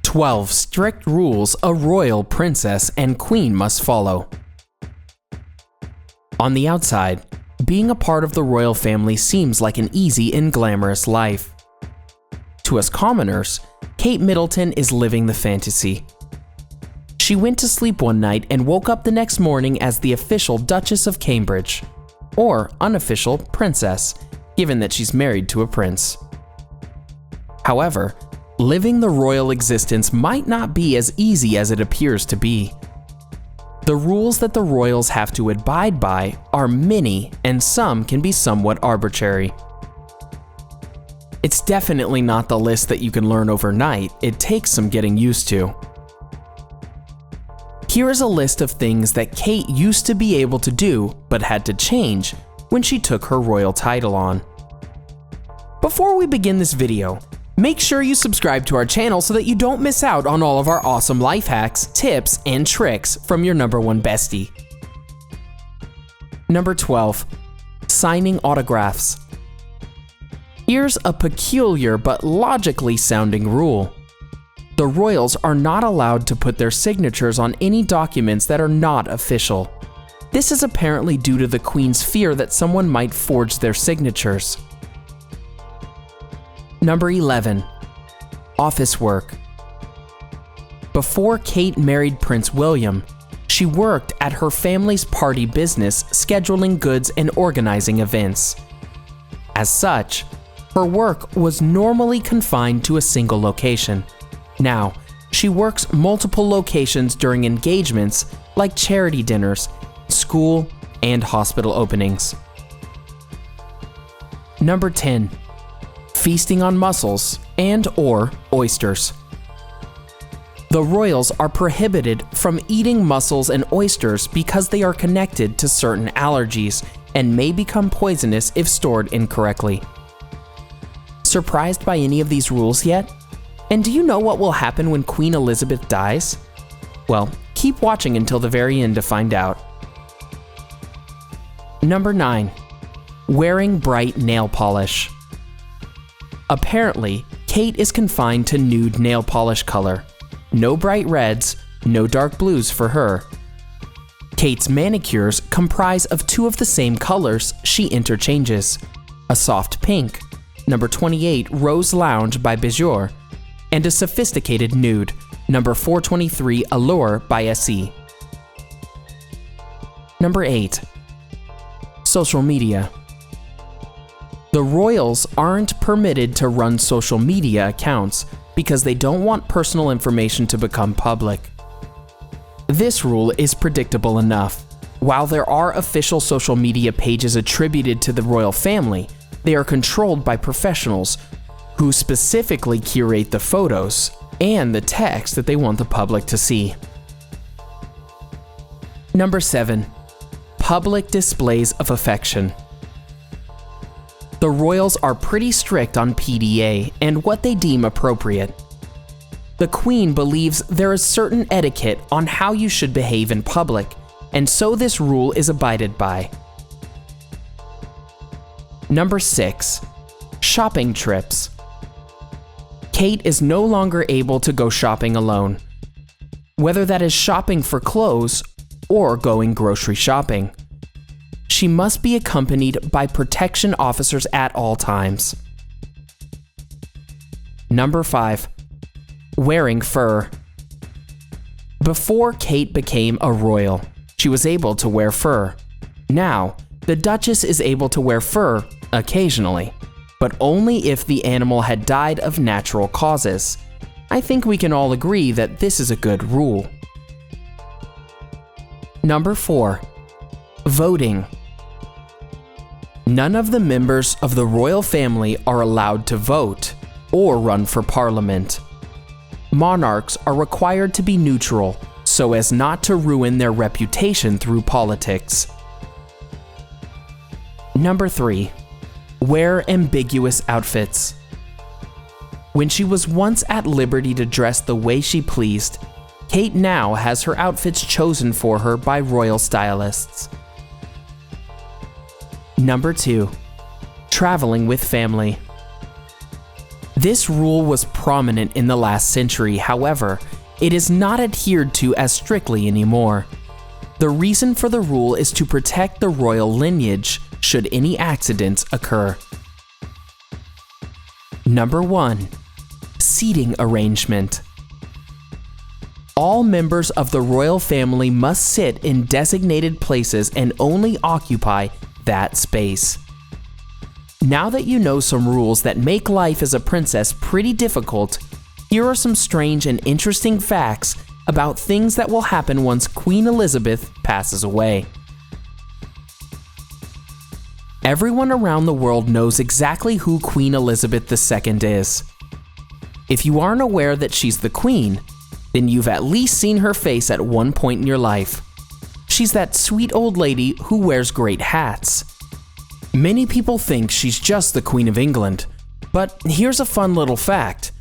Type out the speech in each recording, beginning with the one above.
12 strict rules a royal princess and queen must follow. On the outside, being a part of the royal family seems like an easy and glamorous life. To us commoners, Kate Middleton is living the fantasy. She went to sleep one night and woke up the next morning as the official Duchess of Cambridge, or unofficial princess, given that she's married to a prince. However, living the royal existence might not be as easy as it appears to be. The rules that the royals have to abide by are many, and some can be somewhat arbitrary. It's definitely not the list that you can learn overnight. It takes some getting used to. Here is a list of things that Kate used to be able to do, but had to change when she took her royal title on. Before we begin this video, make sure you subscribe to our channel so that you don't miss out on all of our awesome life hacks, tips, and tricks from your #1 bestie. Number 12. Signing autographs. Here's a peculiar but logically sounding rule. The royals are not allowed to put their signatures on any documents that are not official. This is apparently due to the Queen's fear that someone might forge their signatures. Number 11. Office work. Before Kate married Prince William, she worked at her family's party business, scheduling goods and organizing events. As such, her work was normally confined to a single location. Now, she works multiple locations during engagements like charity dinners, school, and hospital openings. Number 10. Feasting on mussels and/or oysters. The royals are prohibited from eating mussels and oysters because they are connected to certain allergies and may become poisonous if stored incorrectly. Surprised by any of these rules yet? And do you know what will happen when Queen Elizabeth dies? Well, keep watching until the very end to find out. Number 9. Wearing bright nail polish. Apparently, Kate is confined to nude nail polish color. No bright reds, no dark blues for her. Kate's manicures comprise of 2 of the same colors she interchanges: a soft pink, number 28 Rose Lounge by Bijou, and a sophisticated nude, number 423 Allure by ESSIE. Number 8. Social media. The royals aren't permitted to run social media accounts because they don't want personal information to become public. This rule is predictable enough. While there are official social media pages attributed to the royal family, they are controlled by professionals who specifically curate the photos and the text that they want the public to see. Number 7. Public displays of affection. The royals are pretty strict on PDA and what they deem appropriate. The Queen believes there is certain etiquette on how you should behave in public, and so this rule is abided by. Number 6. Shopping trips. Kate is no longer able to go shopping alone. Whether that is shopping for clothes or going grocery shopping, she must be accompanied by protection officers at all times. Number 5. Wearing fur. Before Kate became a royal, she was able to wear fur. Now, the Duchess is able to wear fur occasionally, but only if the animal had died of natural causes. I think we can all agree that this is a good rule. Number 4. Voting. None of the members of the royal family are allowed to vote or run for parliament. Monarchs are required to be neutral so as not to ruin their reputation through politics. Number 3. Wear ambiguous outfits. When she was once at liberty to dress the way she pleased, Kate now has her outfits chosen for her by royal stylists. Number 2. Traveling with family. This rule was prominent in the last century, however, it is not adhered to as strictly anymore. The reason for the rule is to protect the royal lineage should any accidents occur. Number 1. Seating arrangement. All members of the royal family must sit in designated places and only occupy that space. Now that you know some rules that make life as a princess pretty difficult, here are some strange and interesting facts about things that will happen once Queen Elizabeth passes away. Everyone around the world knows exactly who Queen Elizabeth II is. If you aren't aware that she's the Queen, then you've at least seen her face at one point in your life. She's that sweet old lady who wears great hats. Many people think she's just the Queen of England, but here's a fun little fact.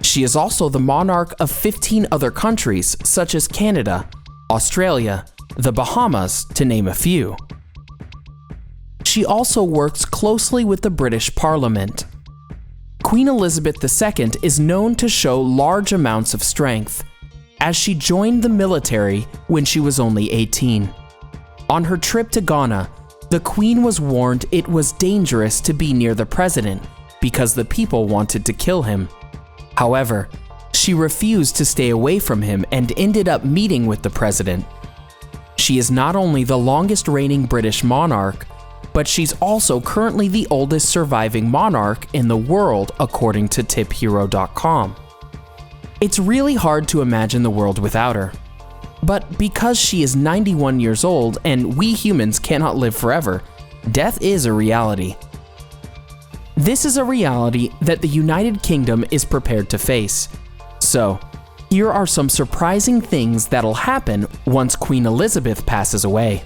She is also the monarch of 15 other countries, such as Canada, Australia, the Bahamas, to name a few. She also works closely with the British Parliament. Queen Elizabeth II is known to show large amounts of strength, as she joined the military when she was only 18. On her trip to Ghana, the Queen was warned it was dangerous to be near the president because the people wanted to kill him. However, she refused to stay away from him and ended up meeting with the president. She is not only the longest reigning British monarch, but she's also currently the oldest surviving monarch in the world according to tiphero.com. It's really hard to imagine the world without her. But because she is 91 years old and we humans cannot live forever, death is a reality. This is a reality that the United Kingdom is prepared to face. So, here are some surprising things that'll happen once Queen Elizabeth passes away.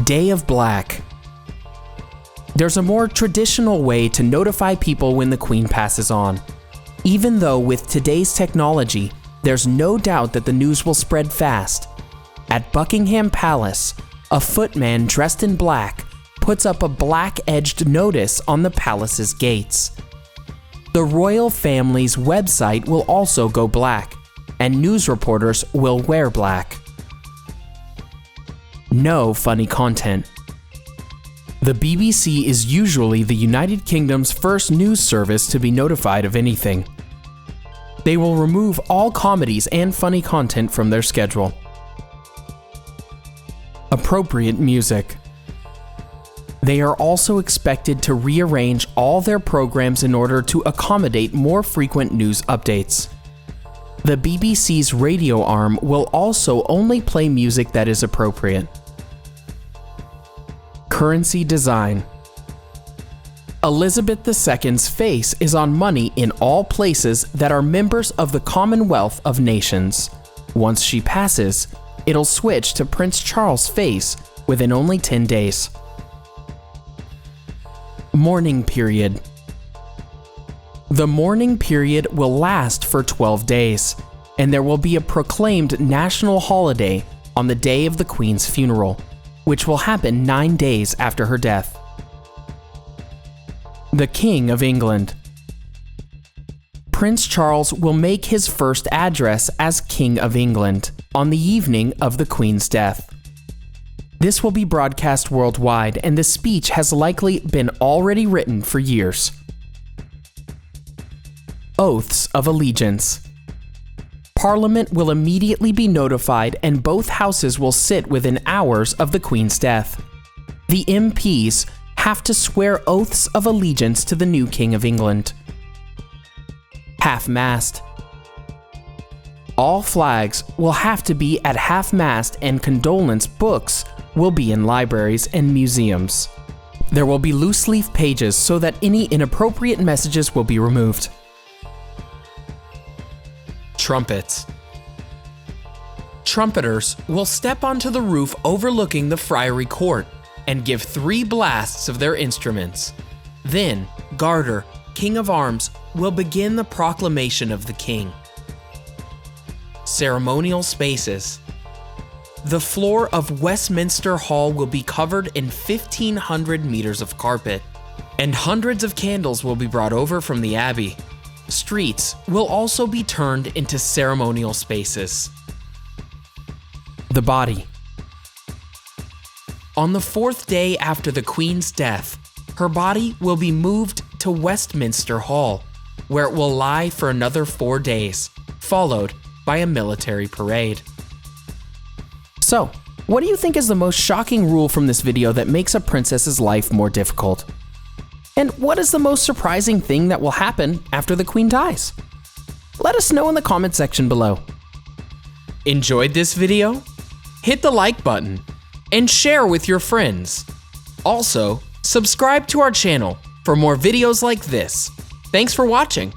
Day of Black. There's a more traditional way to notify people when the Queen passes on. Even though with today's technology, there's no doubt that the news will spread fast. At Buckingham Palace, a footman dressed in black puts up a black-edged notice on the palace's gates. The royal family's website will also go black, and news reporters will wear black. No funny content. The BBC is usually the United Kingdom's first news service to be notified of anything. They will remove all comedies and funny content from their schedule. Appropriate music. They are also expected to rearrange all their programs in order to accommodate more frequent news updates. The BBC's radio arm will also only play music that is appropriate. Currency design. Elizabeth II's face is on money in all places that are members of the Commonwealth of Nations. Once she passes, it'll switch to Prince Charles' face within only 10 days. Mourning period. The mourning period will last for 12 days, and there will be a proclaimed national holiday on the day of the Queen's funeral, which will happen 9 days after her death. The King of England. Prince Charles will make his first address as King of England on the evening of the Queen's death. This will be broadcast worldwide, and the speech has likely been already written for years. Oaths of allegiance. Parliament will immediately be notified, and both houses will sit within hours of the Queen's death. The MPs have to swear oaths of allegiance to the new King of England. Half-mast. All flags will have to be at half-mast, and condolence books will be in libraries and museums. There will be loose-leaf pages so that any inappropriate messages will be removed. Trumpets. Trumpeters will step onto the roof overlooking the Friary Court and give 3 blasts of their instruments. Then, Garter, King of Arms, will begin the proclamation of the King. Ceremonial spaces. The floor of Westminster Hall will be covered in 1,500 meters of carpet. And hundreds of candles will be brought over from the abbey. Streets will also be turned into ceremonial spaces. The body. On the 4th day after the Queen's death, her body will be moved to Westminster Hall, where it will lie for another 4 days, followed by a military parade. So, what do you think is the most shocking rule from this video that makes a princess's life more difficult? And what is the most surprising thing that will happen after the Queen dies? Let us know in the comment section below. Enjoyed this video? Hit the like button and share with your friends. Also, subscribe to our channel for more videos like this. Thanks for watching.